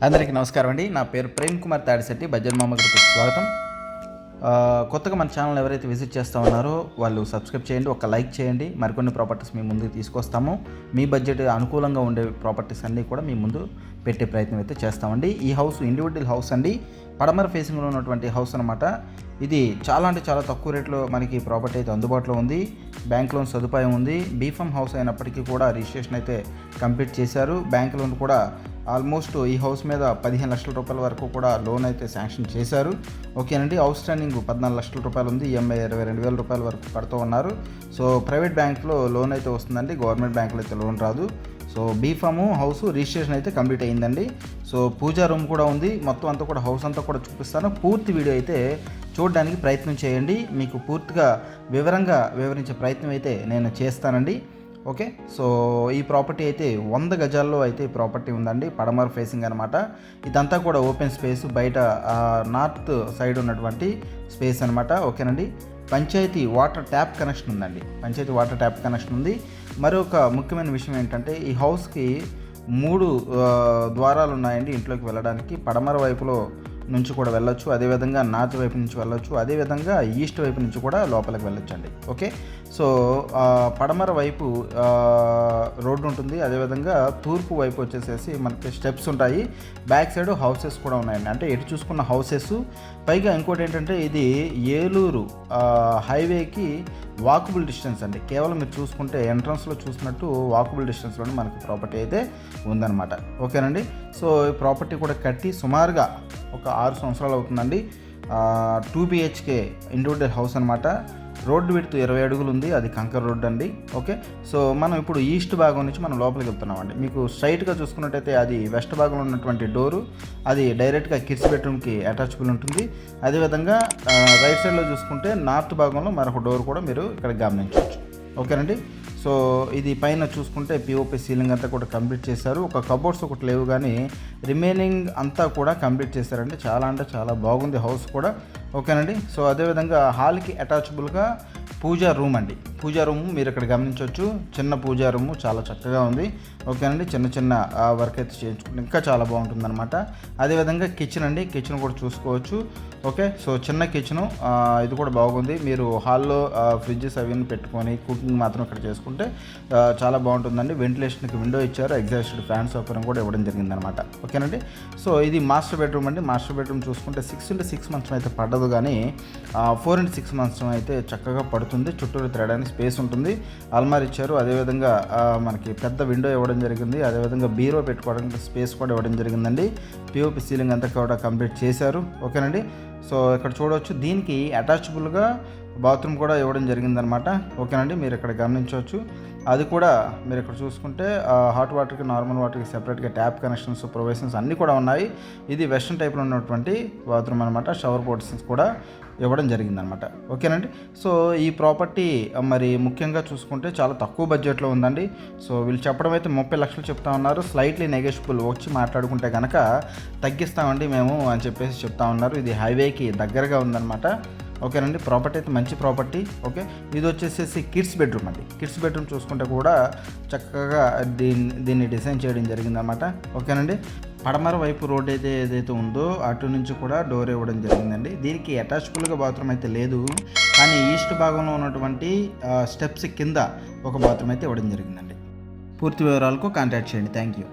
అందరికీ నమస్కారం అండి. నా పేరు ప్రేమ్ కుమార్ తాడిశెట్టి. బడ్జెట్ మామ గ్రూప్కి స్వాగతం. కొత్తగా మన ఛానల్ ఎవరైతే విజిట్ చేస్తూ ఉన్నారో వాళ్ళు సబ్స్క్రైబ్ చేయండి, ఒక లైక్ చేయండి. మరికొన్ని ప్రాపర్టీస్ మీ ముందుకు తీసుకొస్తాము. మీ బడ్జెట్ అనుకూలంగా ఉండే ప్రాపర్టీస్ అన్నీ కూడా మీ ముందు పెట్టే ప్రయత్నం అయితే చేస్తామండి. ఈ హౌస్ ఇండివిజువల్ హౌస్ అండి, పడమర ఫేసింగ్లో ఉన్నటువంటి హౌస్ అనమాట. ఇది చాలా అంటే చాలా తక్కువ రేట్లో మనకి ప్రాపర్టీ అయితే అందుబాటులో ఉంది. బ్యాంక్ లోన్ సదుపాయం ఉంది. బీఫామ్ హౌస్ అయినప్పటికీ కూడా రిజిస్ట్రేషన్ అయితే కంప్లీట్ చేశారు. బ్యాంక్ లోన్ కూడా ఆల్మోస్ట్ ఈ హౌస్ మీద 15 లక్షల రూపాయల వరకు కూడా లోన్ అయితే శాంక్షన్ చేశారు. ఓకేనండి. అవుట్ స్టాండింగ్ 14 లక్షల రూపాయలు ఉంది. ఈఎంఐ 22,000 రూపాయల వరకు పడుతూ ఉన్నారు. సో ప్రైవేట్ బ్యాంక్లో లోన్ అయితే వస్తుందండి, గవర్నమెంట్ బ్యాంకులో అయితే లోన్ రాదు. సో బీఫామ్ హౌస్ రిజిస్ట్రేషన్ అయితే కంప్లీట్ అయ్యిందండి. సో పూజా రూమ్ కూడా ఉంది. మొత్తం అంతా కూడా హౌస్ అంతా కూడా చూపిస్తాను. పూర్తి వీడియో అయితే చూడడానికి ప్రయత్నం చేయండి. మీకు పూర్తిగా వివరంగా వివరించే ప్రయత్నం అయితే నేను చేస్తానండి. ఓకే. సో ఈ ప్రాపర్టీ అయితే 100 గజాల్లో అయితే ప్రాపర్టీ ఉందండి. పడమర ఫేసింగ్ అనమాట. ఇదంతా కూడా ఓపెన్ స్పేస్, బయట నార్త్ సైడ్ ఉన్నటువంటి స్పేస్ అనమాట. ఓకేనండి. పంచాయతీ వాటర్ ట్యాప్ కనెక్షన్ ఉందండి. పంచాయతీ వాటర్ ట్యాప్ కనెక్షన్ ఉంది. మరొక ముఖ్యమైన విషయం ఏంటంటే ఈ హౌస్కి 3 ద్వారాలు ఉన్నాయండి ఇంట్లోకి వెళ్ళడానికి. పడమర వైపులో నుంచి కూడా వెళ్ళొచ్చు, అదేవిధంగా నార్త్ వైపు నుంచి వెళ్ళొచ్చు, అదేవిధంగా ఈస్ట్ వైపు నుంచి కూడా లోపలికి వెళ్ళొచ్చు అండి. ఓకే. సో పడమర వైపు రోడ్డు ఉంటుంది, అదేవిధంగా తూర్పు వైపు వచ్చేసేసి మనకి స్టెప్స్ ఉంటాయి. బ్యాక్ సైడ్ హౌసెస్ కూడా ఉన్నాయండి. అంటే ఎటు చూసుకున్న హౌసెస్. పైగా ఇంకోటి ఏంటంటే ఇది ఏలూరు హైవేకి వాకబుల్ డిస్టెన్స్ అండి. కేవలం మీరు చూసుకుంటే ఎంట్రన్స్లో చూసినట్టు వాకబుల్ డిస్టెన్స్లోనే మనకి ప్రాపర్టీ అయితే ఉందన్నమాట. ఓకేనండి. సో ఈ ప్రాపర్టీ కూడా కట్టి సుమారుగా ఒక 6 సంవత్సరాలు అవుతుందండి. 2 BHK ఇండివిజువల్ హౌస్ అనమాట. రోడ్డు విడ్త్ 20 అడుగులు ఉంది. అది కంకర్ రోడ్ అండి. ఓకే. సో మనం ఇప్పుడు ఈస్ట్ భాగం నుంచి మనం లోపలికి వెళ్తున్నామండి. మీకు స్ట్రైట్గా చూసుకున్నట్టయితే అది వెస్ట్ భాగంలో ఉన్నటువంటి డోరు, అది డైరెక్ట్గా కిడ్స్ బెడ్రూమ్కి అటాచబుల్ ఉంటుంది. అదేవిధంగా రైట్ సైడ్లో చూసుకుంటే నార్త్ భాగంలో మరొక డోర్ కూడా మీరు ఇక్కడ గమనించవచ్చు. ఓకేనండి. సో ఇది పైన చూసుకుంటే పిఓపి సీలింగ్ అంతా కూడా కంప్లీట్ చేశారు. ఒక కబోర్డ్స్ ఒకటి లేవు, కానీ రిమైనింగ్ అంతా కూడా కంప్లీట్ చేశారండి. చాలా అంటే చాలా బాగుంది హౌస్ కూడా. ఓకేనండి. సో అదేవిధంగా హాల్కి అటాచబుల్గా పూజా రూమ్ అండి. పూజా రూమ్ మీరు ఇక్కడ గమనించవచ్చు. చిన్న పూజా రూము చాలా చక్కగా ఉంది. ఓకేనండి. చిన్న చిన్న వర్క్ అయితే చేయించుకుంటే ఇంకా చాలా బాగుంటుంది అనమాట. అదేవిధంగా కిచెన్ అండి. కిచెన్ కూడా చూసుకోవచ్చు. ఓకే. సో చిన్న కిచెను, ఇది కూడా బాగుంది. మీరు హాల్లో ఫ్రిడ్జెస్ అవన్నీ పెట్టుకొని కుకింగ్ మాత్రం ఇక్కడ చేసుకుంటే చాలా బాగుంటుందండి. వెంటిలేషన్కి విండో ఇచ్చారు. ఎగ్జాస్టెడ్ ఫ్యాన్ సౌకర్యం కూడా ఇవ్వడం జరిగిందనమాట. ఓకేనండి. సో ఇది మాస్టర్ బెడ్రూమ్ అండి. మాస్టర్ బెడ్రూమ్ చూసుకుంటే 6x6 మంచం అయితే పడదు, కానీ 4x6 మంచం అయితే చక్కగా పడుతుంది. చుట్టూరు తిరగడానికి స్పేస్ ఉంటుంది. అల్మార్ ఇచ్చారు. అదేవిధంగా మనకి పెద్ద విండో ఇవ్వడం జరిగింది. అదేవిధంగా బీరో పెట్టుకోవడానికి స్పేస్ కూడా ఇవ్వడం జరిగిందండి. పిఓపి సీలింగ్ అంతా కూడా కంప్లీట్ చేశారు. ఓకేనండి. సో ఇక్కడ చూడవచ్చు, దీనికి అటాచబుల్గా బాత్రూమ్ కూడా ఇవ్వడం జరిగిందనమాట. ఓకేనండి. మీరు ఇక్కడ గమనించవచ్చు. అది కూడా మీరు ఇక్కడ చూసుకుంటే హాట్ వాటర్కి, నార్మల్ వాటర్కి సెపరేట్గా ట్యాప్ కనెక్షన్స్, ప్రొవిజన్స్ అన్నీ కూడా ఉన్నాయి. ఇది వెస్ట్రన్ టైప్లో ఉన్నటువంటి బాత్రూమ్ అనమాట. షవర్ పోర్షన్స్ కూడా ఇవ్వడం జరిగిందనమాట. ఓకేనండి. సో ఈ ప్రాపర్టీ మరి ముఖ్యంగా చూసుకుంటే చాలా తక్కువ బడ్జెట్లో ఉందండి. సో వీళ్ళు చెప్పడం అయితే 30 లక్షలు చెప్తా ఉన్నారు. స్లైట్లీ నెగోషియబుల్, వచ్చి మాట్లాడుకుంటే కనుక తగ్గిస్తామండి మేము అని చెప్పేసి చెప్తా ఉన్నారు. ఇది హైవేకి దగ్గరగా ఉందన్నమాట. ఓకేనండి. ప్రాపర్టీ అయితే మంచి ప్రాపర్టీ. ఓకే. ఇది వచ్చేసేసి కిడ్స్ బెడ్రూమ్ అండి. కిడ్స్ బెడ్రూమ్ చూసుకుంటే కూడా చక్కగా దీన్ని డిజైన్ చేయడం జరిగిందన్నమాట. ఓకేనండి. పడమర వైపు రోడ్ ఏదైతే ఉందో అటు నుంచి కూడా డోర్ ఇవ్వడం జరిగిందండి. దీనికి అటాచబుల్గా బాత్రూమ్ అయితే లేదు, కానీ ఈస్ట్ భాగంలో ఉన్నటువంటి స్టెప్స్ కింద ఒక బాత్రూమ్ అయితే ఇవ్వడం జరిగిందండి. పూర్తి వివరాలకు కాంటాక్ట్ చేయండి. Thank you.